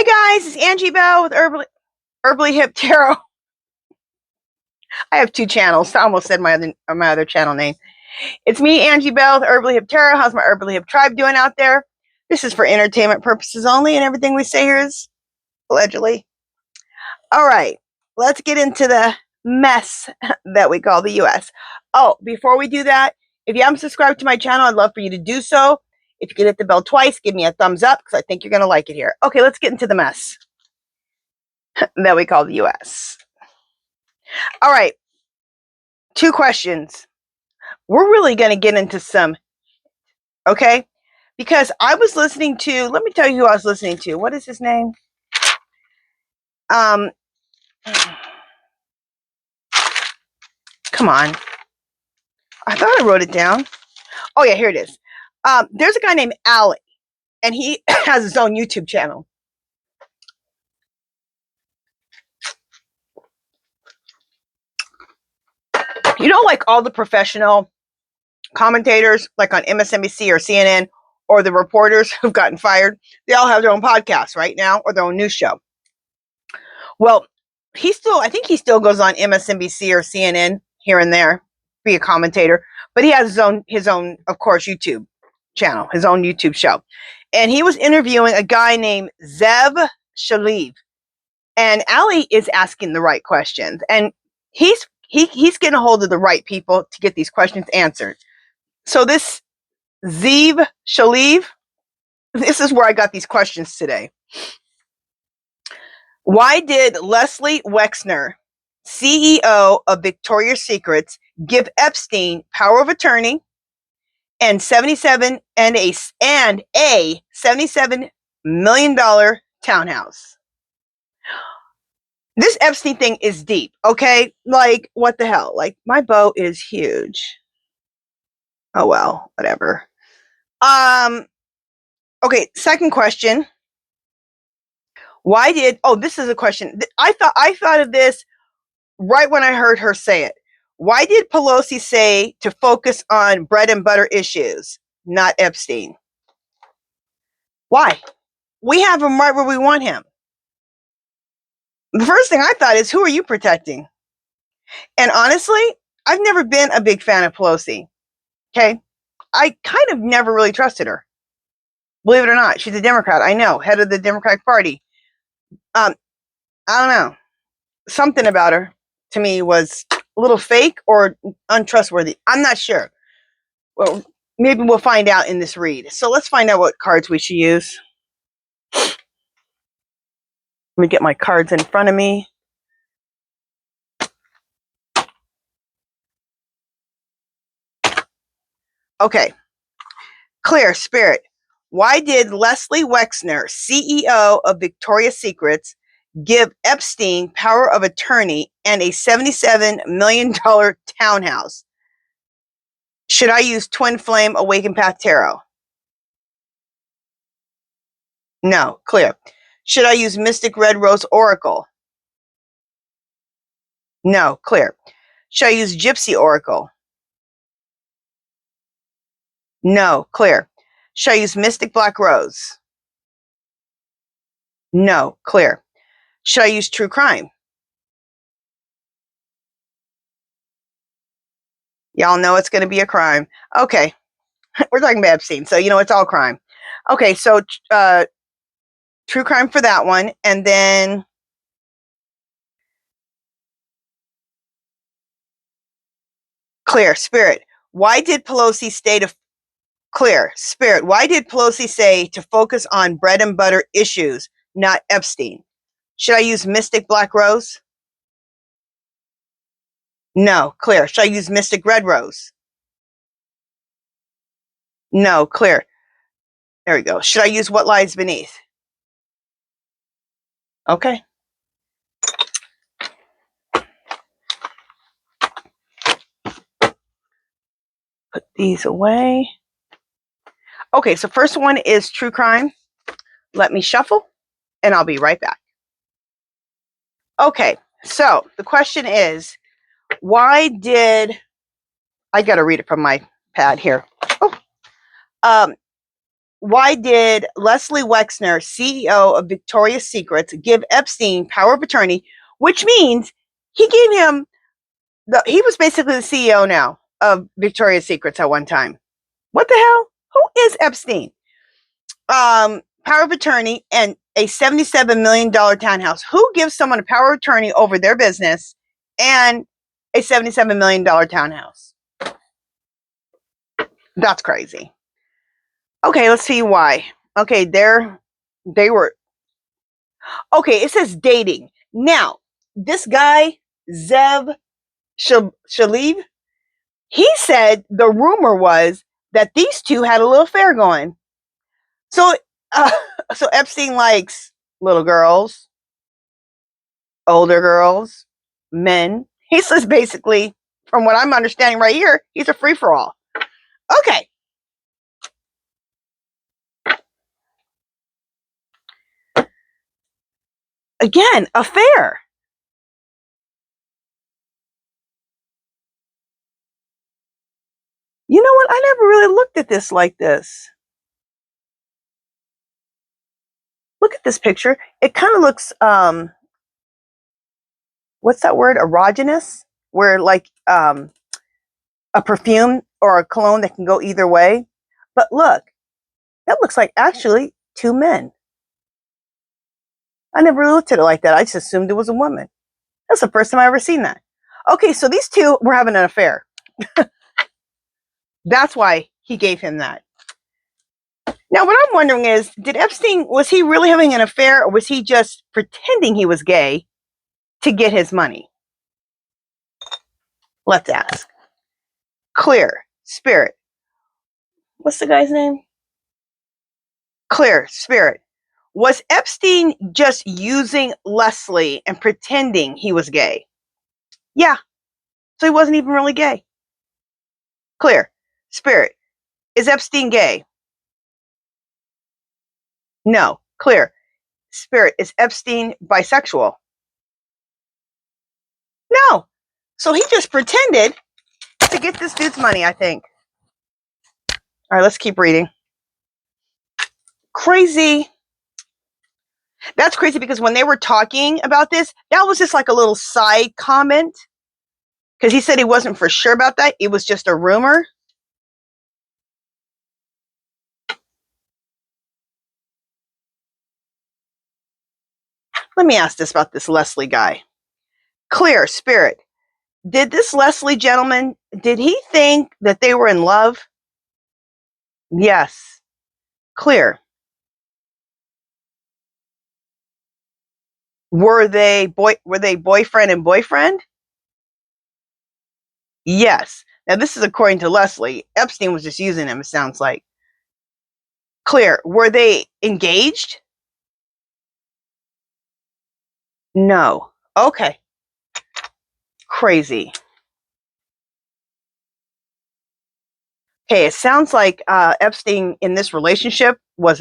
Hi guys, it's Angie Bell with HerballyHipTarot. I have two channels. I almost said my other channel name. It's me, Angie Bell with HerballyHipTarot. How's my Herbally Hip tribe doing out there? This is for entertainment purposes only, and everything we say here is allegedly. All right, let's get into the mess that we call the U.S. Oh, before we do that, if you haven't subscribed to my channel, I'd love for you to do so. If you could hit the bell twice, give me a thumbs up because I think you're going to like it here. Okay, let's get into the mess that we call the U.S. All right, two questions. We're really going to get into some, okay? Because I was listening to, let me tell you who I was listening to. What is his name? Come on. I thought I wrote it down. Oh, yeah, here it is. There's a guy named Ali, and he has his own YouTube channel. You know, like all the professional commentators, like on MSNBC or CNN, or the reporters who've gotten fired, they all have their own podcast right now, or their own news show. Well, I think he still goes on MSNBC or CNN here and there, be a commentator, but he has his own, of course, YouTube channel, his own YouTube show. And he was interviewing a guy named SHALEV. And Ali is asking the right questions. And he's getting a hold of the right people to get these questions answered. So this SHALEV, this is where I got these questions today. Why did Leslie Wexner, CEO of Victoria's Secrets, give Epstein power of attorney and $77 million townhouse? This Epstein thing is deep, okay? Like, what the hell? Like, my boat is huge. Oh well, whatever. Okay, second question. This is a question. I thought of this right when I heard her say it. Why did Pelosi say to focus on bread and butter issues, not Epstein? Why? We have him right where we want him. The first thing I thought is, who are you protecting? And honestly, I've never been a big fan of Pelosi. Okay? I kind of never really trusted her. Believe it or not, she's a Democrat. I know, head of the Democratic Party. I don't know. Something about her to me was a little fake or untrustworthy. I'm not sure. Well, maybe we'll find out in this read. So let's find out what cards we should use. Let me get my cards in front of me. Okay. Clear, Spirit. Why did Leslie Wexner, CEO of Victoria's Secrets, give Epstein power of attorney and a $77 million townhouse? Should I use Twin Flame Awakened Path Tarot? No. Clear. Should I use Mystic Red Rose Oracle? No. Clear. Should I use Gypsy Oracle? No. Clear. Should I use Mystic Black Rose? No. Clear. Should I use True Crime? Y'all know it's going to be a crime. Okay. We're talking about Epstein, so you know it's all crime. Okay, so True Crime for that one. And then Clear, Spirit. Why did Pelosi say to focus on bread and butter issues, not Epstein? Should I use Mystic Black Rose? No. Clear. Should I use Mystic Red Rose? No. Clear. There we go. Should I use What Lies Beneath? Okay. Put these away. Okay, so first one is True Crime. Let me shuffle, and I'll be right back. Okay, so the question is, why did... I got to read it from my pad here. why did Leslie Wexner, CEO of Victoria's Secrets, give Epstein power of attorney, which means he gave him he was basically the CEO now of Victoria's Secrets at one time. What the hell? Who is Epstein? Power of attorney and a $77 million townhouse. Who gives someone a power of attorney over their business and a $77 million townhouse? That's crazy. Okay, let's see why. Okay, they were. Okay, it says dating. Now, this guy, SHALEV, he said the rumor was that these two had a little affair going. So, uh, so Epstein likes little girls, older girls, men. He says basically, from what I'm understanding right here, he's a free-for-all. Okay. Again, affair. You know what? I never really looked at this like this. Look at this picture. It kind of looks, what's that word? Erogenous? Where like a perfume or a cologne that can go either way. But look, that looks like actually two men. I never looked at it like that. I just assumed it was a woman. That's the first time I ever seen that. Okay, so these two were having an affair. That's why he gave him that. Now, what I'm wondering is, did Epstein, was he really having an affair, or was he just pretending he was gay to get his money? Let's ask. Clear, spirit. What's the guy's name? Clear, spirit. Was Epstein just using Leslie and pretending he was gay? Yeah. So he wasn't even really gay. Clear, spirit. Is Epstein gay? No. Clear, spirit. Is Epstein bisexual? No. So he just pretended to get this dude's money, I think. All right, let's keep reading. Crazy. That's crazy because when they were talking about this, that was just like a little side comment. Because he said he wasn't for sure about that. It was just a rumor. Let me ask this about this Leslie guy. Clear, spirit. Did this Leslie gentleman, did he think that they were in love? Yes. Clear. Were they boyfriend and boyfriend? Yes. Now this is according to Leslie. Epstein was just using him, it sounds like. Clear. Were they engaged? No. Okay. Crazy. Okay, it sounds like Epstein in this relationship was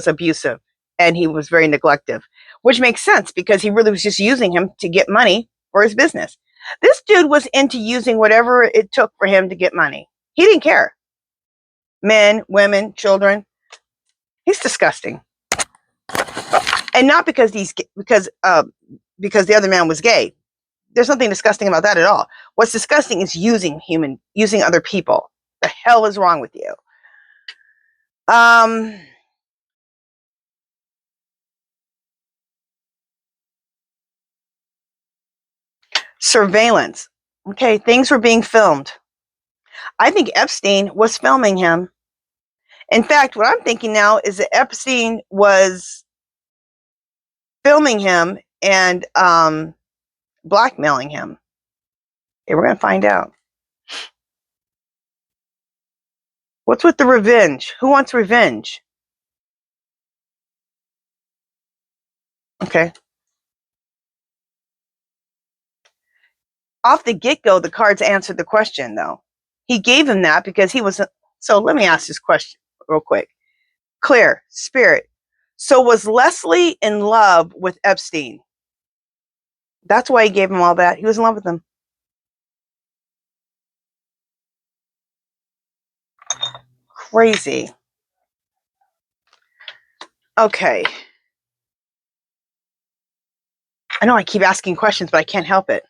abusive, and he was very neglective, which makes sense because he really was just using him to get money for his business. This dude was into using whatever it took for him to get money. He didn't care. Men, women, children. He's disgusting, and not because because the other man was gay. There's nothing disgusting about that at all. What's disgusting is using other people. The hell is wrong with you? Surveillance. Okay, things were being filmed. I think Epstein was filming him. In fact, what I'm thinking now is that Epstein was filming him and blackmailing him. Okay, we're going to find out. What's with the revenge? Who wants revenge? Okay. Off the get-go, the cards answered the question, though. He gave him that because he was... So let me ask this question real quick. Clear, spirit. So was Leslie in love with Epstein? That's why he gave him all that. He was in love with him. Crazy. Okay. I know I keep asking questions, but I can't help it.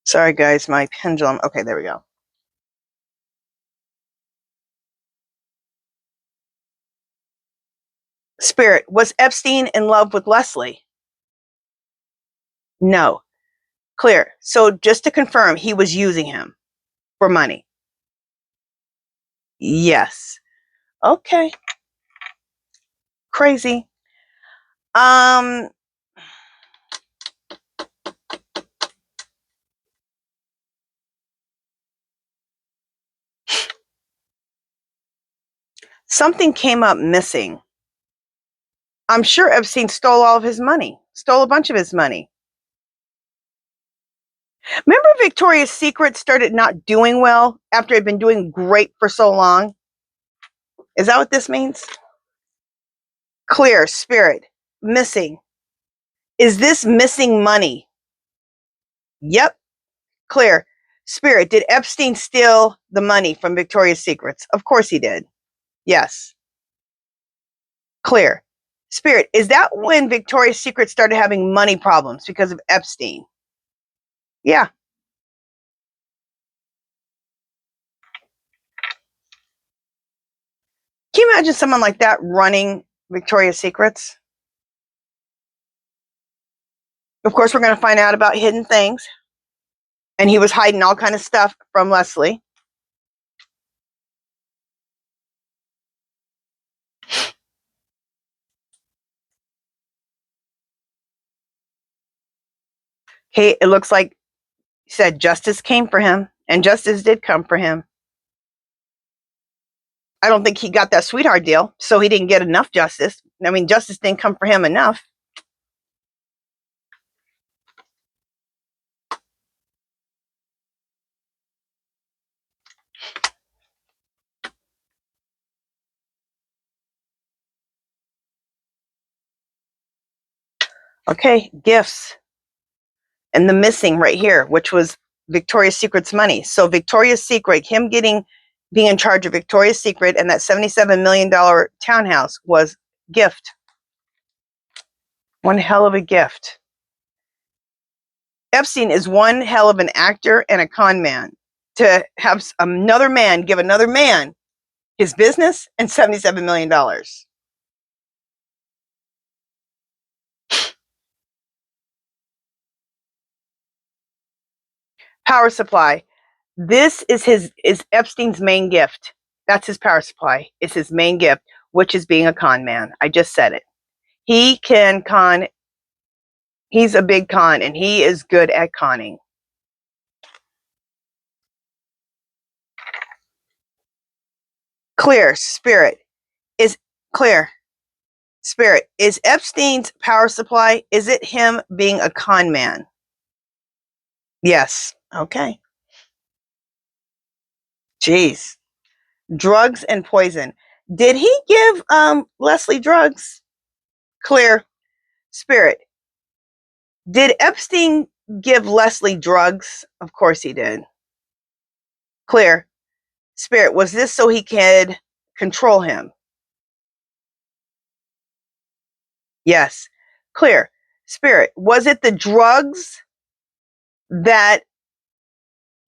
Sorry, guys, my pendulum. Okay, there we go. Spirit, was Epstein in love with Leslie? No. Clear. So just to confirm, he was using him for money. Yes. Okay. Crazy. Something came up missing. I'm sure Epstein stole all of his money, stole a bunch of his money. Remember Victoria's Secret started not doing well after it had been doing great for so long? Is that what this means? Clear, spirit, missing. Is this missing money? Yep. Clear. Spirit, did Epstein steal the money from Victoria's Secrets? Of course he did. Yes. Clear. Spirit, is that when Victoria's Secret started having money problems because of Epstein? Yeah. Can you imagine someone like that running Victoria's Secrets? Of course, we're going to find out about hidden things. And he was hiding all kind of stuff from Leslie. Okay, it looks like he said justice came for him, and justice did come for him. I don't think he got that sweetheart deal, so he didn't get enough justice. I mean, justice didn't come for him enough. Okay, gifts. And the missing right here, which was Victoria's Secret's money. So Victoria's Secret, him being in charge of Victoria's Secret and that $77 million townhouse was gift. One hell of a gift. Epstein is one hell of an actor and a con man. To have another man give another man his business and $77 million. Power supply. This is Epstein's main gift. That's his power supply. It's his main gift, which is being a con man. I just said it. He can con. He's a big con, and he is good at conning. Clear, spirit. Is clear. Spirit. Is Epstein's power supply, is it him being a con man? Yes. Okay. Jeez. Drugs and poison. Did he give Leslie drugs? Clear. Spirit. Did Epstein give Leslie drugs? Of course he did. Clear. Spirit. Was this so he could control him? Yes. Clear. Spirit. Was it the drugs that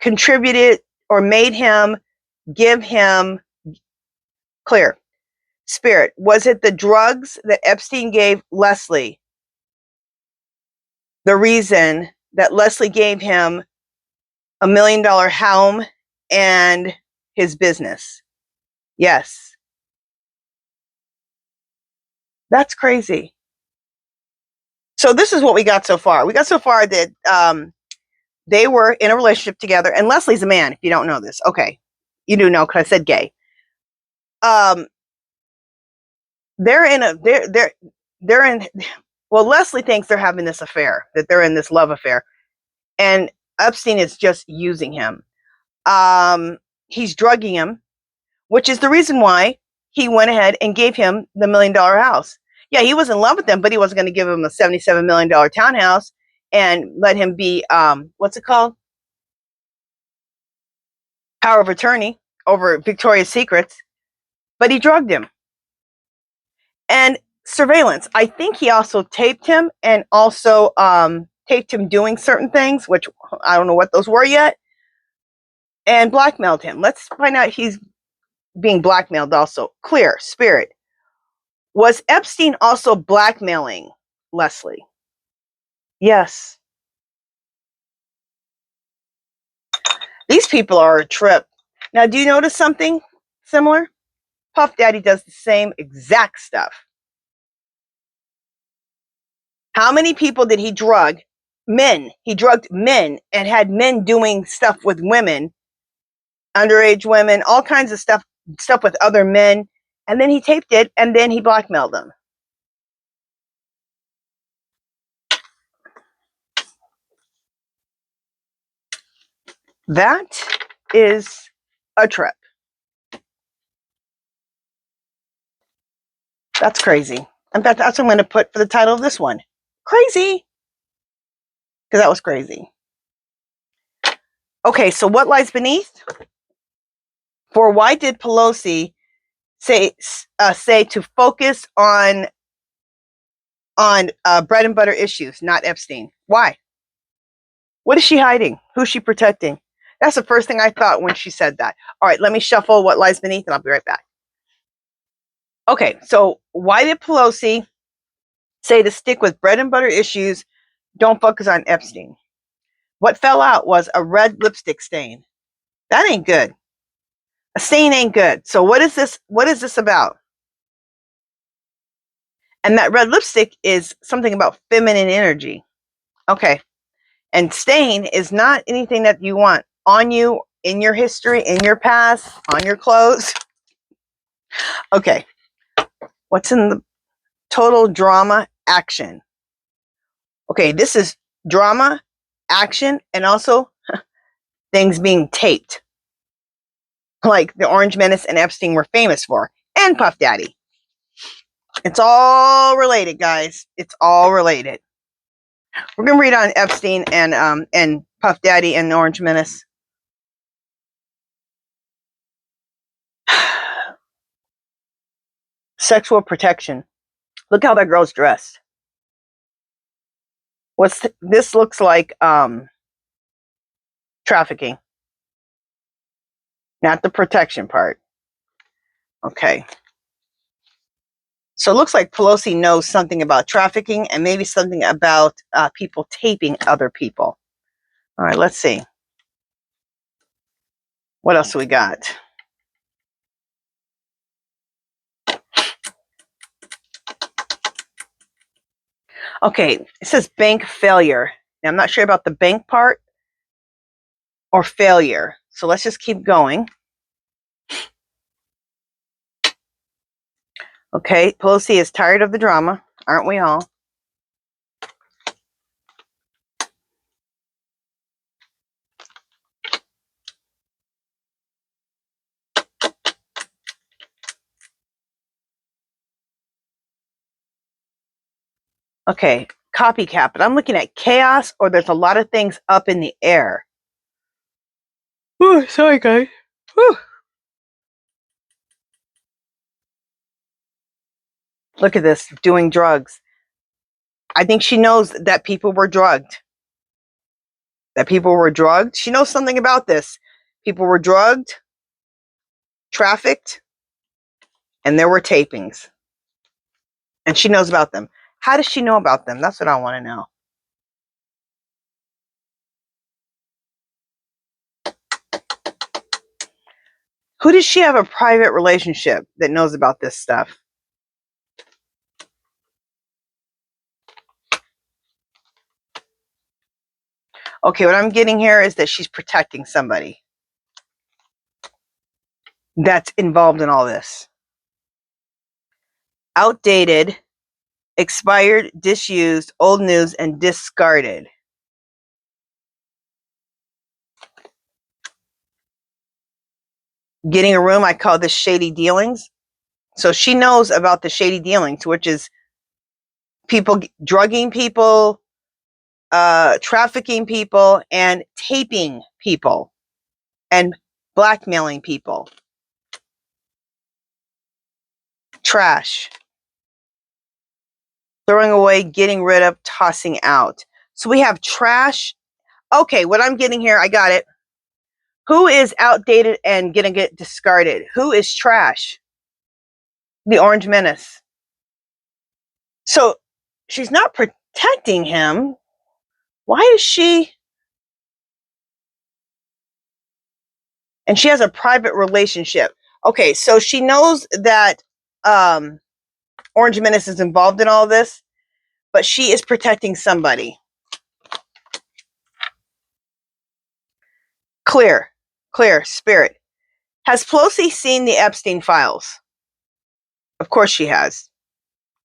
contributed or made him give him? Clear. Spirit. Was it the drugs that Epstein gave Leslie? The reason that Leslie gave him $1 million home and his business? Yes. That's crazy. So this is what we got so far. We got so far that they were in a relationship together, and Leslie's a man, if you don't know this. Okay. You do know because I said gay. They're in, well, Leslie thinks they're having this affair, that they're in this love affair. And Epstein is just using him. He's drugging him, which is the reason why he went ahead and gave him the $1 million house. Yeah, he was in love with him, but he wasn't going to give him a $77 million townhouse and let him be, what's it called? power of attorney over Victoria's Secrets, but he drugged him. And surveillance. I think he also taped him and also taped him doing certain things, which I don't know what those were yet, and blackmailed him. Let's find out he's being blackmailed also. Clear, spirit. Was Epstein also blackmailing Leslie? Yes. These people are a trip. Now, do you notice something similar? Puff Daddy does the same exact stuff. How many people did he drug? Men. He drugged men and had men doing stuff with women, underage women, all kinds of stuff with other men. And then he taped it and then he blackmailed them. That is a trip. That's crazy. In fact, that's what I'm going to put for the title of this one. Crazy. Because that was crazy. Okay, so what lies beneath? For why did Pelosi say to focus on bread and butter issues, not Epstein? Why? What is she hiding? Who's she protecting? That's the first thing I thought when she said that. All right, let me shuffle what lies beneath and I'll be right back. Okay, so why did Pelosi say to stick with bread and butter issues, don't focus on Epstein? What fell out was a red lipstick stain. That ain't good. A stain ain't good. So what is this? What is this about? And that red lipstick is something about feminine energy. Okay. And stain is not anything that you want on you, in your history, in your past, on your clothes. Okay. What's in the total drama action? Okay, this is drama, action, and also things being taped. Like the Orange Menace and Epstein were famous for. And Puff Daddy. It's all related, guys. It's all related. We're going to read on Epstein and Puff Daddy and the Orange Menace. Sexual protection. Look how that girl's dressed. This looks like trafficking. Not the protection part. Okay. So it looks like Pelosi knows something about trafficking and maybe something about people taping other people. All right, let's see. What else do we got? Okay, it says bank failure. Now, I'm not sure about the bank part or failure. So let's just keep going. Okay, Pelosi is tired of the drama, aren't we all? Okay, copycat, but I'm looking at chaos or there's a lot of things up in the air. Oh, sorry, guys. Whew. Look at this, doing drugs. I think she knows that people were drugged. She knows something about this. People were drugged, trafficked, and there were tapings. And she knows about them. How does she know about them? That's what I want to know. Who does she have a private relationship that knows about this stuff? Okay, what I'm getting here is that she's protecting somebody that's involved in all this. Outdated, expired, disused, old news, and discarded. Getting a room, I call this shady dealings. So she knows about the shady dealings, which is people drugging people, trafficking people, and taping people, and blackmailing people. Trash. Throwing away, getting rid of, tossing out. So we have trash. Okay, what I'm getting here, I got it. Who is outdated and gonna get discarded? Who is trash? The Orange Menace. So she's not protecting him. Why is she? And she has a private relationship. Okay, so she knows that Orange Menace is involved in all this, but she is protecting somebody. Clear, spirit. Has Pelosi seen the Epstein files? Of course she has.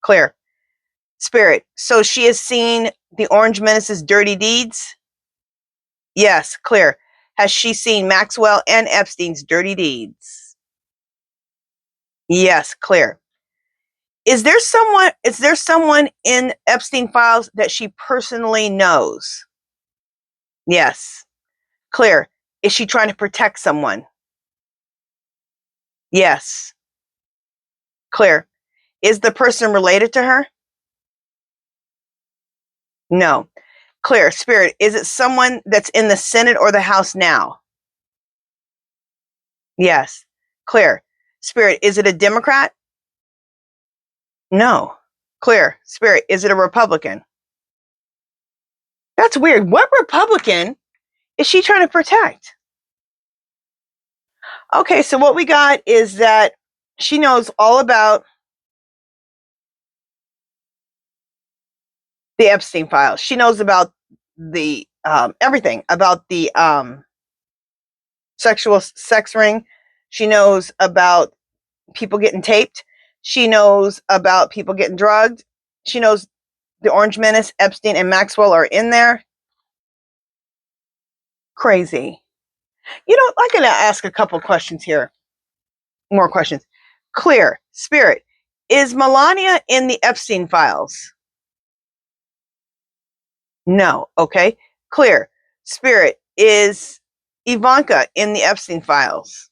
Clear. Spirit. So she has seen the Orange Menace's dirty deeds? Yes, clear. Has she seen Maxwell and Epstein's dirty deeds? Yes, clear. Is there someone in Epstein files that she personally knows? Yes. Clear. Is she trying to protect someone? Yes. Clear. Is the person related to her? No. Clear. Spirit. Is it someone that's in the Senate or the House now? Yes. Clear. Spirit. Is it a Democrat? No. Clear. Spirit. Is it a Republican? That's weird. What Republican is she trying to protect? Okay, so what we got is that she knows all about the Epstein files. She knows about the everything about the sexual sex ring. She knows about people getting taped. She knows about people getting drugged. She knows the Orange Menace, Epstein, and Maxwell are in there. Crazy. You know, I'm going to ask a couple questions here. More questions. Clear. Spirit. Is Melania in the Epstein files? No. Okay. Clear. Spirit. Is Ivanka in the Epstein files?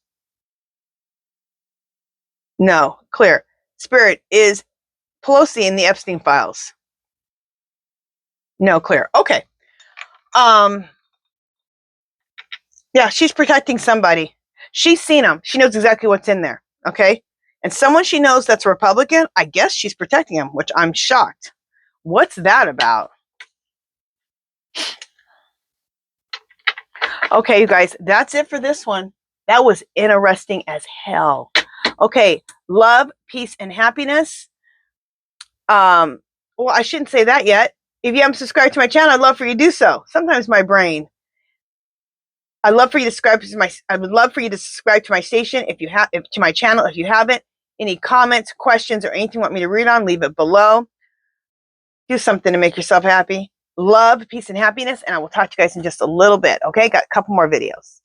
No. Clear. Spirit. Is Pelosi in the Epstein files? No. Clear. Okay. Yeah, she's protecting somebody. She's seen them. She knows exactly what's in there. Okay. And someone she knows that's Republican, I guess she's protecting him, which I'm shocked. What's that about? Okay, you guys, that's it for this one. That was interesting as hell. Okay, love, peace, and happiness. Well, I shouldn't say that yet. If you haven't subscribed to my channel, I'd love for you to do so. Sometimes my brain. I would love for you to subscribe to my station to my channel if you haven't. Any comments, questions, or anything you want me to read on, leave it below. Do something to make yourself happy. Love, peace, and happiness, and I will talk to you guys in just a little bit. Okay, got a couple more videos.